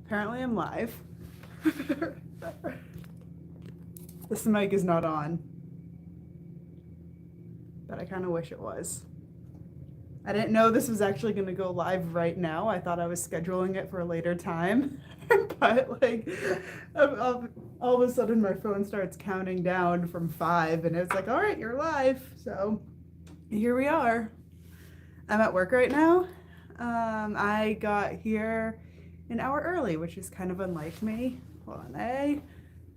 Apparently I'm live. This mic is not on, but I kind of wish it was. I didn't know this was actually going to go live right now. I thought I was scheduling it for a later time, but like all of a sudden my phone starts counting down from 5 and it's like, all right, you're live. So here we are. I'm at work right now. I got here an hour early, which is kind of unlike me. Hold on, I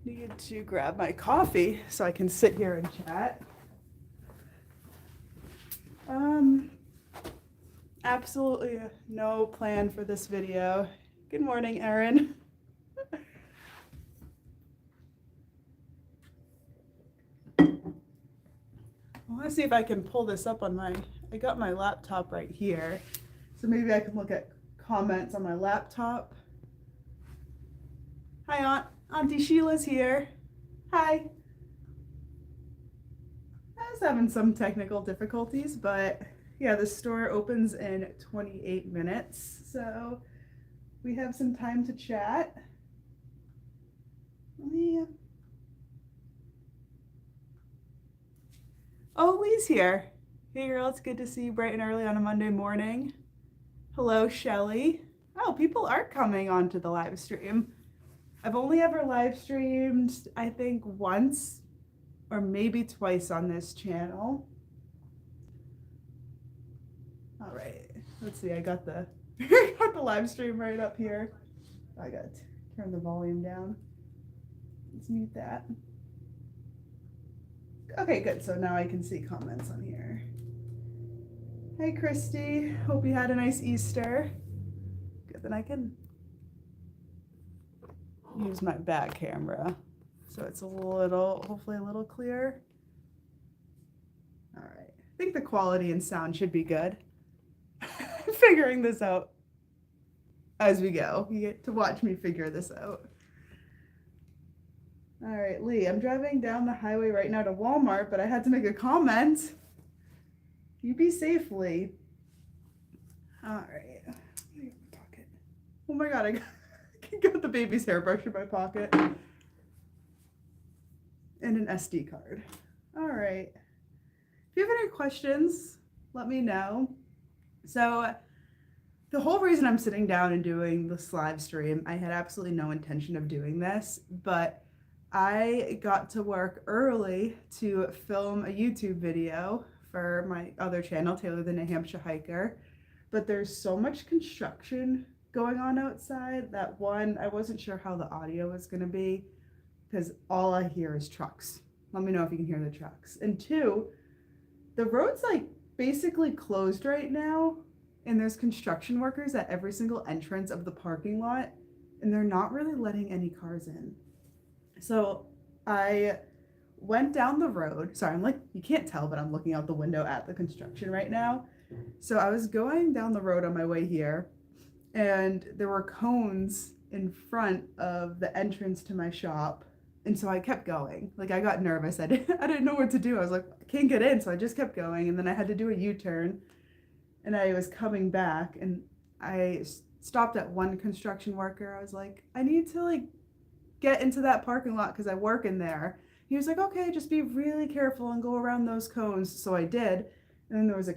need to grab my coffee so I can sit here and chat. Absolutely no plan for this video. Good morning, Erin. I want to see if I can pull this up on I got my laptop right here. So maybe I can look at comments on my laptop. Hi, Auntie Sheila's here. Hi. I was having some technical difficulties, but yeah, the store opens in 28 minutes, so we have some time to chat. Oh, Lee's here. Hey girl, it's good to see you bright and early on a Monday morning. Hello, Shelly. Oh, people are coming onto the live stream. I've only ever live streamed, I think, once or maybe twice on this channel. All right, let's see. I got the live stream right up here. I got to turn the volume down. Let's mute that. Okay, good. So now I can see comments on here. Hi, Christy. Hope you had a nice Easter. Good, then I can use my back camera so it's hopefully a little clear. All right. I think the quality and sound should be good. Figuring this out as we go. You get to watch me figure this out. All right, Lee, I'm driving down the highway right now to Walmart, but I had to make a comment. You be safe, Lee. All right. Pocket. Oh my God, I got the baby's hairbrush in my pocket. And an SD card. All right. If you have any questions, let me know. So the whole reason I'm sitting down and doing this live stream, I had absolutely no intention of doing this, but I got to work early to film a YouTube video for my other channel, Taylor the New Hampshire Hiker. But there's so much construction going on outside that I wasn't sure how the audio was going to be because all I hear is trucks. Let me know if you can hear the trucks. And 2, the road's like basically closed right now, and there's construction workers at every single entrance of the parking lot, and they're not really letting any cars in. So I went down the road. Sorry, you can't tell, but I'm looking out the window at the construction right now. So I was going down the road on my way here, and there were cones in front of the entrance to my shop. And so I kept going. Like, I got nervous. I didn't know what to do. I was like, I can't get in. So I just kept going. And then I had to do a U-turn. And I was coming back, and I stopped at one construction worker. I was like, I need to get into that parking lot because I work in there. He was like, okay, just be really careful and go around those cones. So I did. And then there was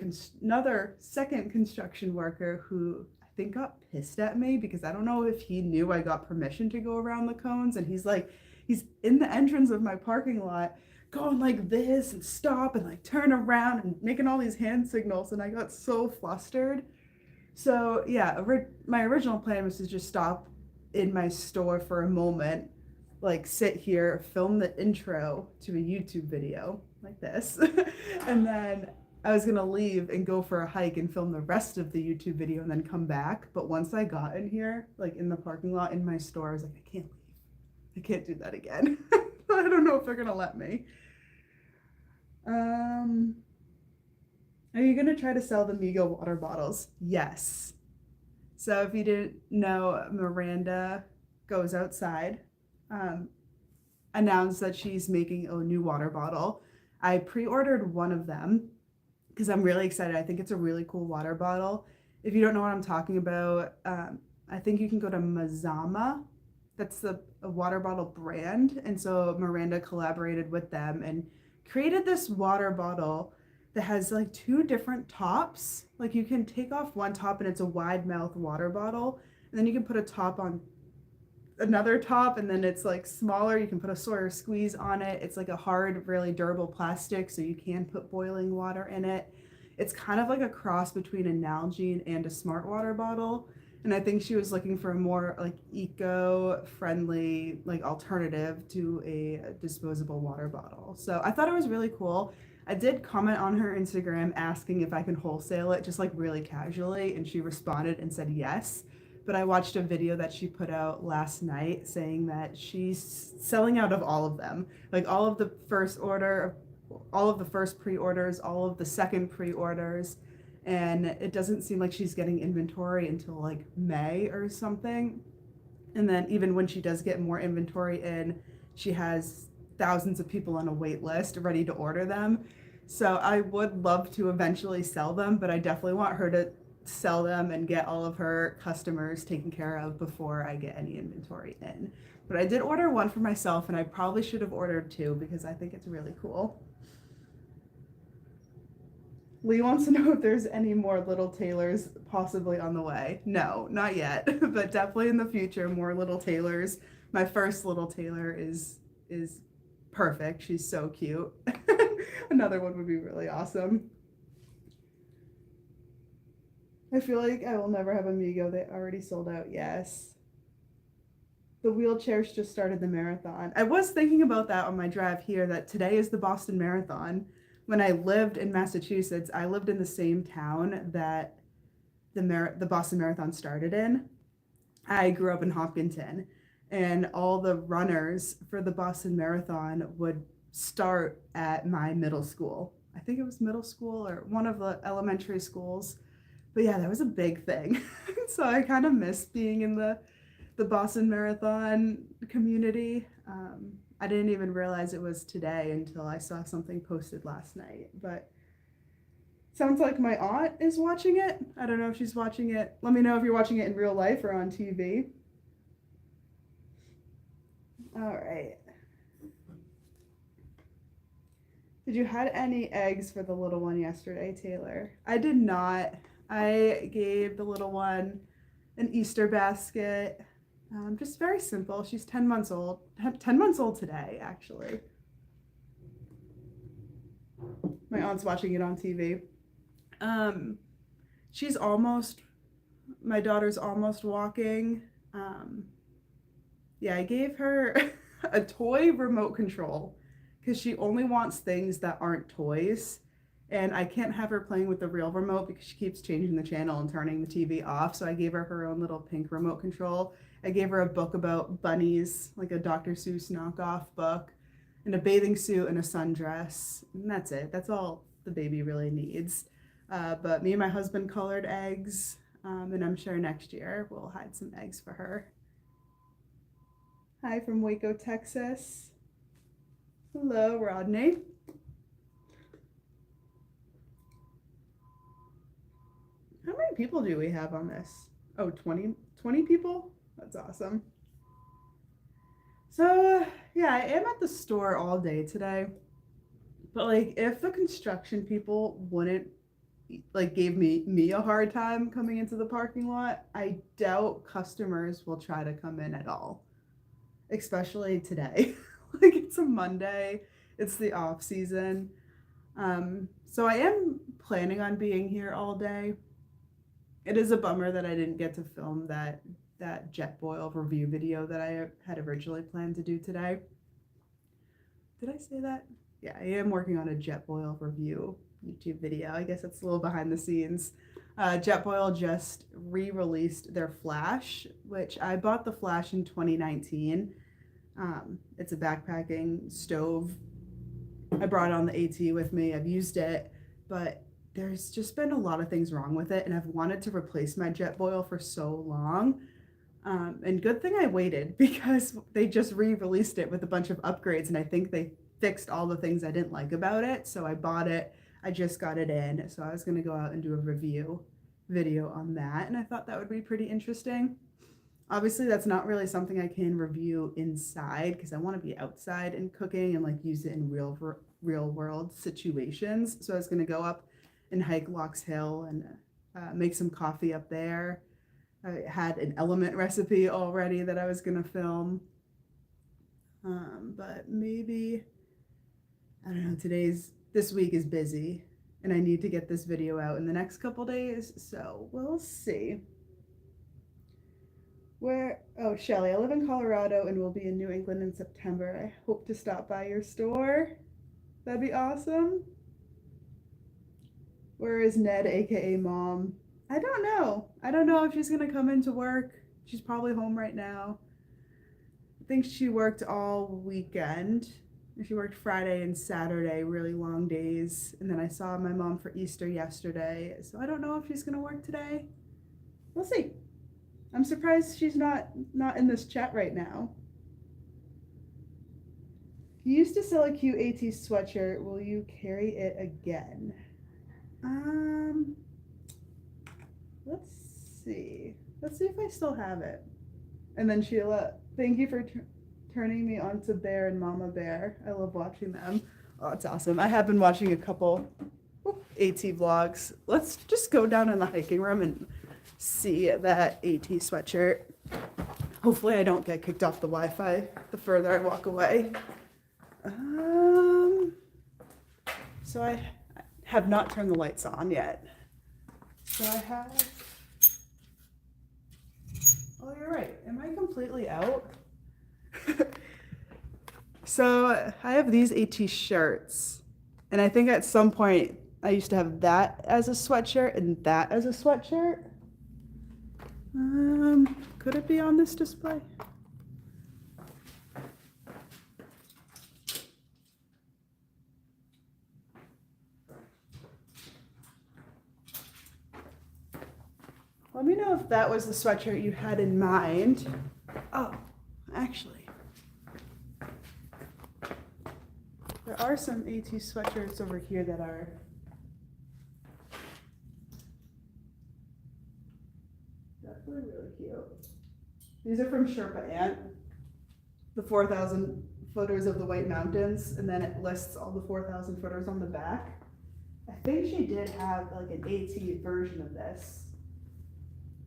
another second construction worker who I think got pissed at me because I don't know if he knew I got permission to go around the cones. And he's in the entrance of my parking lot going like this and stop and turn around and making all these hand signals. And I got so flustered. So yeah, my original plan was to just stop in my store for a moment, sit here, film the intro to a YouTube video like this. And then I was gonna leave and go for a hike and film the rest of the YouTube video and then come back. But once I got in here, in the parking lot in my store, I was like, I can't leave. I can't do that again. I don't know if they're gonna let me. Are you gonna try to sell the Migo water bottles? Yes. So if you didn't know, Miranda goes outside, announced that she's making a new water bottle. I pre-ordered one of them because I'm really excited. I think it's a really cool water bottle. If you don't know what I'm talking about, I think you can go to Mazama. That's a water bottle brand. And so Miranda collaborated with them and created this water bottle that has like two different tops. Like you can take off one top and it's a wide mouth water bottle. And then you can put a top on another top, and then it's like smaller. You can put a Sawyer squeeze on it. It's like a hard, really durable plastic, so you can put boiling water in it. It's kind of like a cross between a Nalgene and a smart water bottle. And I think she was looking for a more like eco-friendly like alternative to a disposable water bottle. So I thought it was really cool. I did comment on her Instagram asking if I can wholesale it just like really casually, and she responded and said yes. But I watched a video that she put out last night saying that she's selling out of all of them. Like all of the first order, all of the first pre-orders, all of the second pre-orders, and it doesn't seem like she's getting inventory until like May or something. And then even when she does get more inventory in, she has thousands of people on a wait list ready to order them. So I would love to eventually sell them, but I definitely want her to sell them and get all of her customers taken care of before I get any inventory in. But I did order one for myself, and I probably should have ordered two because I think it's really cool. Lee wants to know if there's any more little tailors possibly on the way. No, not yet, but definitely in the future, more little tailors. My first little tailor is perfect. She's so cute. Another one would be really awesome. I feel like I will never have Amigo. They already sold out. Yes. The wheelchairs just started the marathon. I was thinking about that on my drive here, that today is the Boston Marathon. When I lived in Massachusetts, I lived in the same town that the Boston Marathon started in. I grew up in Hopkinton, and all the runners for the Boston Marathon would start at my middle school. I think it was middle school or one of the elementary schools. But yeah, that was a big thing. So I kind of miss being in the Boston Marathon community. I didn't even realize it was today until I saw something posted last night. But sounds like my aunt is watching it. I don't know if she's watching it. Let me know if you're watching it in real life or on TV. All right. Did you had any eggs for the little one yesterday, Taylor? I did not. I gave the little one an Easter basket. Just very simple. She's 10 months old. 10 months old today, actually. My aunt's watching it on TV. My daughter's almost walking. Yeah, I gave her a toy remote control because she only wants things that aren't toys. And I can't have her playing with the real remote because she keeps changing the channel and turning the TV off. So I gave her own little pink remote control. I gave her a book about bunnies, like a Dr. Seuss knockoff book, and a bathing suit and a sundress. And that's it. That's all the baby really needs. But me and my husband colored eggs, and I'm sure next year we'll hide some eggs for her. Hi from Waco, Texas. Hello, Rodney. How many people do we have on this? Oh, 20 people? That's awesome. So, yeah, I am at the store all day today. But, like, if the construction people wouldn't, like, gave me a hard time coming into the parking lot, I doubt customers will try to come in at all. Especially today. Like, it's a Monday. It's the off season. So I am planning on being here all day. It is a bummer that I didn't get to film that Jetboil review video that I had originally planned to do today. Did I say that? Yeah, I am working on a Jetboil review YouTube video. I guess it's a little behind the scenes. Jetboil just re-released their Flash, which I bought the Flash in 2019. It's a backpacking stove. I brought it on the AT with me. I've used it, but there's just been a lot of things wrong with it, and I've wanted to replace my Jetboil for so long. And good thing I waited because they just re-released it with a bunch of upgrades, and I think they fixed all the things I didn't like about it. So I bought it. I just got it in. So I was going to go out and do a review video on that, and I thought that would be pretty interesting. Obviously, that's not really something I can review inside because I want to be outside and cooking and like use it in real world situations. So I was gonna go up and hike Locks Hill and make some coffee up there. I had an element recipe already that I was gonna film, but maybe I don't know. This week is busy, and I need to get this video out in the next couple days. So we'll see. Oh, Shelly, I live in Colorado and will be in New England in September. I hope to stop by your store. That'd be awesome. Where is Ned, aka Mom? I don't know. I don't know if she's gonna come into work. She's probably home right now. I think she worked all weekend. She worked Friday and Saturday, really long days. And then I saw my mom for Easter yesterday. So I don't know if she's gonna work today. We'll see. I'm surprised she's not in this chat right now. You used to sell a cute AT sweatshirt. Will you carry it again? Let's see. Let's see if I still have it. And then Sheila, thank you for turning me on to Bear and Mama Bear. I love watching them. Oh, it's awesome. I have been watching a couple AT vlogs. Let's just go down in the hiking room and see that AT sweatshirt. Hopefully I don't get kicked off the Wi-Fi the further I walk away. So I have not turned the lights on yet. So I have, oh, you're right. Am I completely out? So I have these AT shirts, and I think at some point I used to have that as a sweatshirt and that as a sweatshirt. Could it be on this display? Let me know if that was the sweatshirt you had in mind. Oh, actually, there are some AT sweatshirts over here that are definitely really cute. These are from Sherpa Ant, the 4,000 photos of the White Mountains, and then it lists all the 4,000 photos on the back. I think she did have like an AT version of this.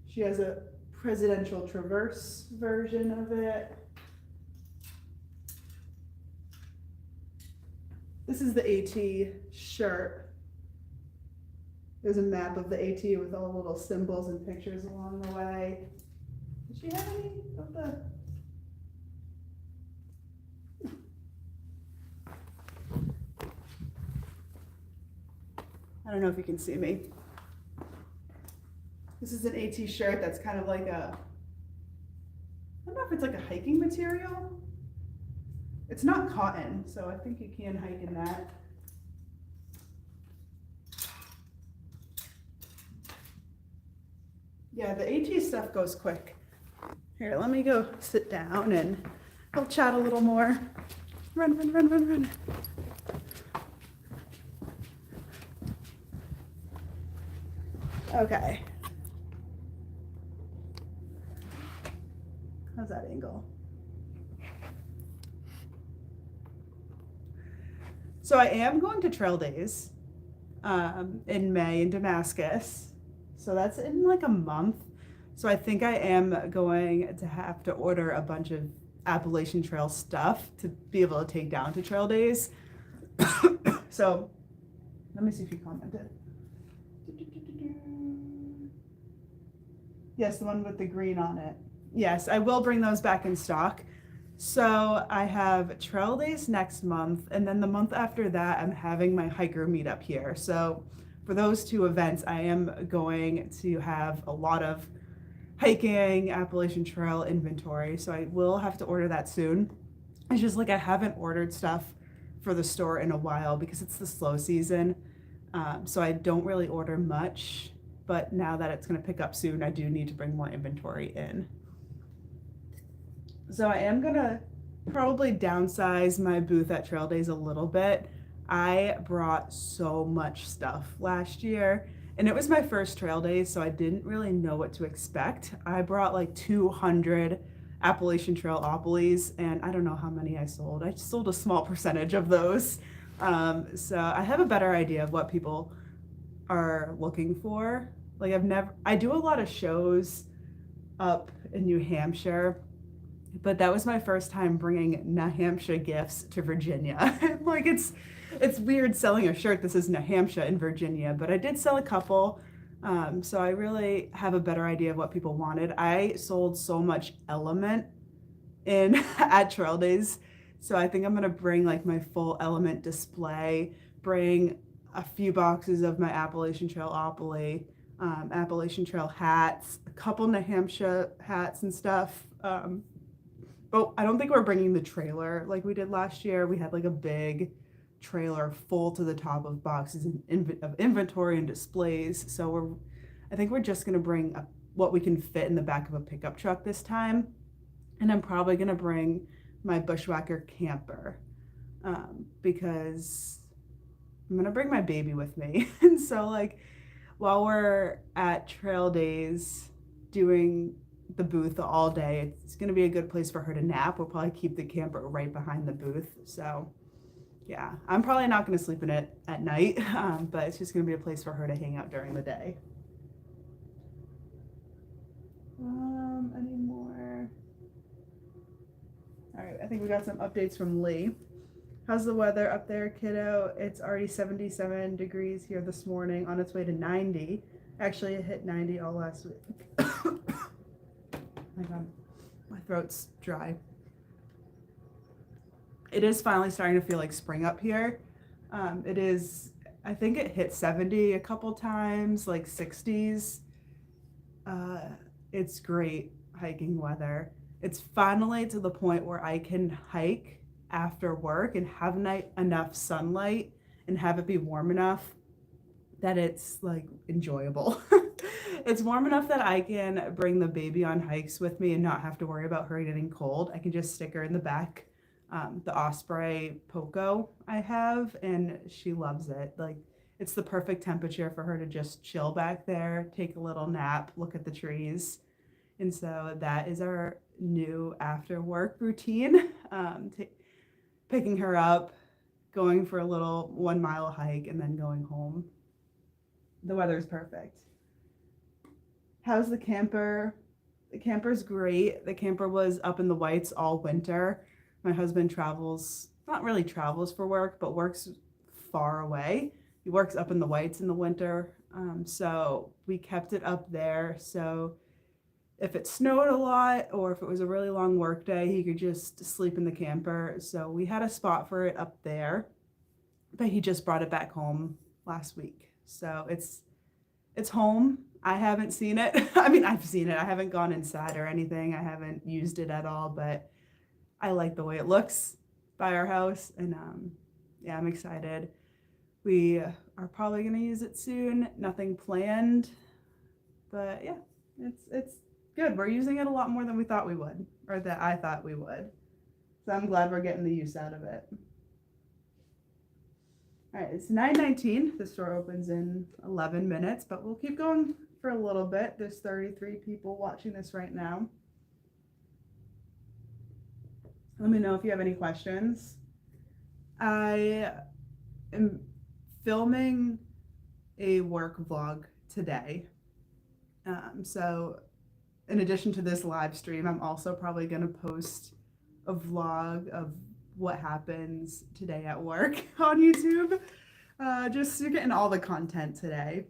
She has a presidential traverse version of it. This is the AT shirt. There's a map of the AT with all the little symbols and pictures along the way. Did she have any of the? I don't know if you can see me. This is an AT shirt that's kind of like a, I don't know if it's like a hiking material. It's not cotton, so I think you can hike in that. Yeah, the AT stuff goes quick. Here, let me go sit down and we'll chat a little more. Run, run, run, run, run. Okay. How's that angle? So I am going to trail days in May in Damascus. So that's in like a month. So I think I am going to have to order a bunch of Appalachian Trail stuff to be able to take down to trail days. So let me see if you commented. Yes, the one with the green on it. Yes, I will bring those back in stock. So I have trail days next month, and then the month after that, I'm having my hiker meetup here. So for those two events, I am going to have a lot of hiking Appalachian Trail inventory. So I will have to order that soon. It's just like I haven't ordered stuff for the store in a while because it's the slow season. So I don't really order much, but now that it's going to pick up soon, I do need to bring more inventory in. So I am gonna probably downsize my booth at Trail Days a little bit. I brought so much stuff last year, And it was my first trail day, so I didn't really know what to expect. I brought like 200 Appalachian Trail Opolis, and I don't know how many I sold. I sold a small percentage of those. So I have a better idea of what people are looking for. Like I do a lot of shows up in New Hampshire, but that was my first time bringing New Hampshire gifts to Virginia. Like it's weird selling a shirt that says New Hampshire in Virginia, but I did sell a couple. So I really have a better idea of what people wanted. I sold so much Element in at Trail Days, so I think I'm gonna bring like my full Element display, bring a few boxes of my Appalachian Trail Opoly, Appalachian Trail hats, a couple New Hampshire hats and stuff. But I don't think we're bringing the trailer like we did last year. We had like a big trailer full to the top of boxes of inventory and displays. So I think we're just gonna bring what we can fit in the back of a pickup truck this time. And I'm probably gonna bring my Bushwhacker camper because I'm gonna bring my baby with me. And so like while we're at Trail Days doing the booth all day, it's gonna be a good place for her to nap. We'll probably keep the camper right behind the booth. So yeah, I'm probably not gonna sleep in it at night, but it's just gonna be a place for her to hang out during the day. Any more? All right, I think we got some updates from Lee. How's the weather up there, kiddo? It's already 77 degrees here this morning, on its way to 90. Actually, it hit 90 all last week. Oh my God, my throat's dry. It is finally starting to feel like spring up here. It is, I think it hit 70 a couple times, like 60s. It's great hiking weather. It's finally to the point where I can hike after work and have enough sunlight and have it be warm enough that it's like enjoyable. It's warm enough that I can bring the baby on hikes with me and not have to worry about her getting cold. I can just stick her in the back, the Osprey Poco I have, and she loves it. Like it's the perfect temperature for her to just chill back there, take a little nap, look at the trees. And so that is our new after work routine. Picking her up, going for a little 1 mile hike, and then going home. The weather's perfect. How's the camper? The camper's great. The camper was up in the Whites all winter. My husband not really travels for work, but works far away. He works up in the Whites in the winter. So we kept it up there. So if it snowed a lot or if it was a really long work day, he could just sleep in the camper. So we had a spot for it up there, but he just brought it back home last week. So it's home. I haven't seen it. I mean, I've seen it. I haven't gone inside or anything. I haven't used it at all, but I like the way it looks by our house. And yeah, I'm excited. We are probably going to use it soon. Nothing planned, but yeah, it's good. We're using it a lot more than we thought we would, or that I thought we would. So I'm glad we're getting the use out of it. All right, it's 9:19. The store opens in 11 minutes, but we'll keep going for a little bit. There's 33 people watching this right now. Let me know if you have any questions. I am filming a work vlog today. So in addition to this live stream, I'm also probably going to post a vlog of what happens today at work on YouTube. Just so you're getting all the content today.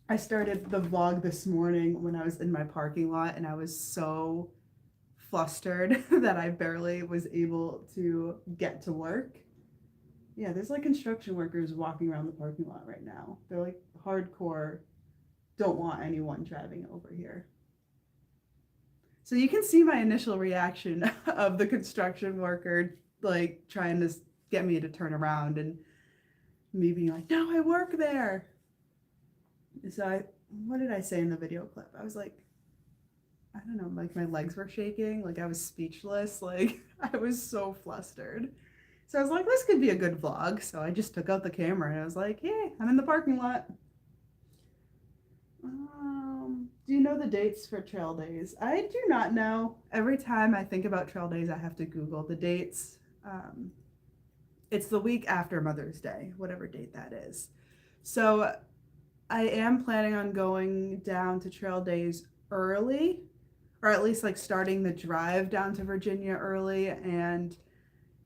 I started the vlog this morning when I was in my parking lot and I was so flustered that I barely was able to get to work. Yeah, there's like construction workers walking around the parking lot right now. They're like hardcore, don't want anyone driving over here. So you can see my initial reaction of the construction worker like trying to get me to turn around and me being like, no, I work there. So what did I say in the video clip? I was like, I don't know, like my legs were shaking, like I was speechless, like I was so flustered. So I was like, this could be a good vlog. So I just took out the camera and I was like, hey, I'm in the parking lot. Do you know the dates for trail days? I do not know. Every time I think about trail days, I have to Google the dates. It's the week after Mother's Day, whatever date that is. So I am planning on going down to trail days early, or at least like starting the drive down to Virginia early and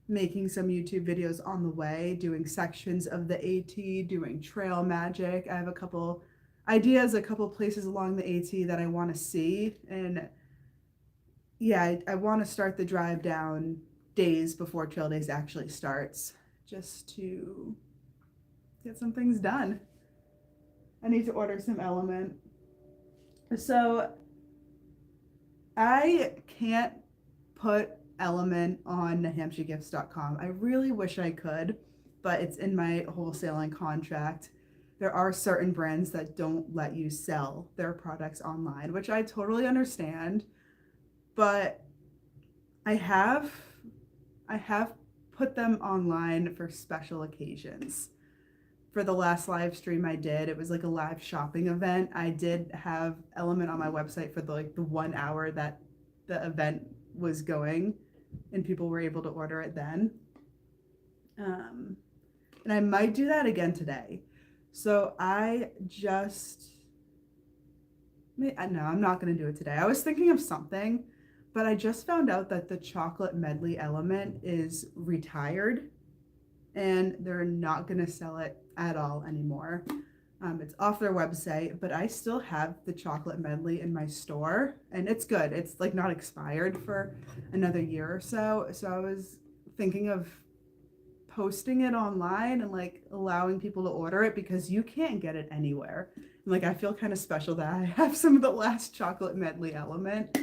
making some YouTube videos on the way, doing sections of the AT, doing trail magic. I have a couple ideas, a couple places along the AT that I want to see. And yeah, I want to start the drive down days before trail days actually starts, just to get some things done. I need to order some Element. So I can't put Element on NewHampshireGifts.com. I really wish I could, but it's in my wholesaling contract. There are certain brands that don't let you sell their products online, which I totally understand, but I have put them online for special occasions. For the last live stream I did, it was like a live shopping event. I did have Element on my website for the 1 hour that the event was going, and people were able to order it then. And I might do that again today. So no, I'm not going to do it today. I was thinking of something, but I just found out that the chocolate medley Element is retired and they're not going to sell it at all anymore. It's off their website, but I still have the chocolate medley in my store and it's good. It's like not expired for another year or so. So I was thinking of posting it online and like allowing people to order it because you can't get it anywhere. And like I feel kind of special that I have some of the last chocolate medley Element.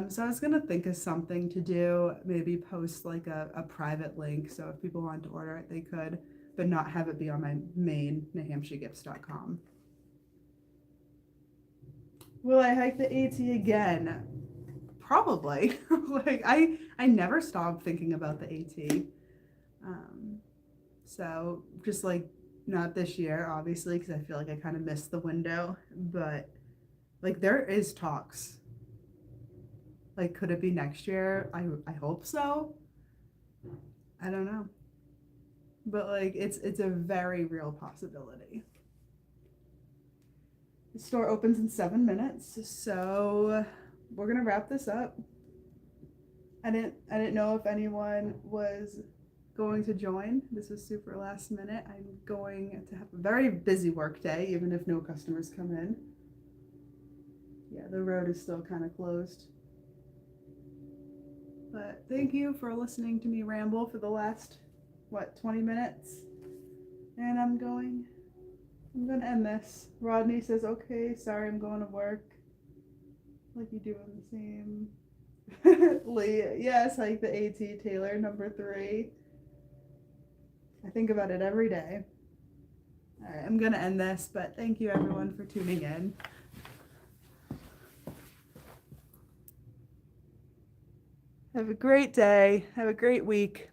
So I was gonna think of something to do, maybe post like a private link so if people wanted to order it they could, but not have it be on my main NewHampshireGifts.com. Will I hike the AT again? Probably. Like I never stopped thinking about the AT. So just like not this year, obviously, because I feel like I kind of missed the window, but like there is talks. Like, could it be next year? I hope so. I don't know. But like it's a very real possibility. The store opens in 7 minutes, so we're gonna wrap this up. I didn't know if anyone was going to join. This is super last minute. I'm going to have a very busy work day, even if no customers come in. Yeah, the road is still kind of closed. But thank you for listening to me ramble for the last, 20 minutes? And I'm going to end this. Rodney says, okay, sorry, I'm going to work. Like you do in the same. Lee, yes, like the AT Taylor, number 3. I think about it every day. All right, I'm going to end this, but thank you everyone for tuning in. Have a great day. Have a great week.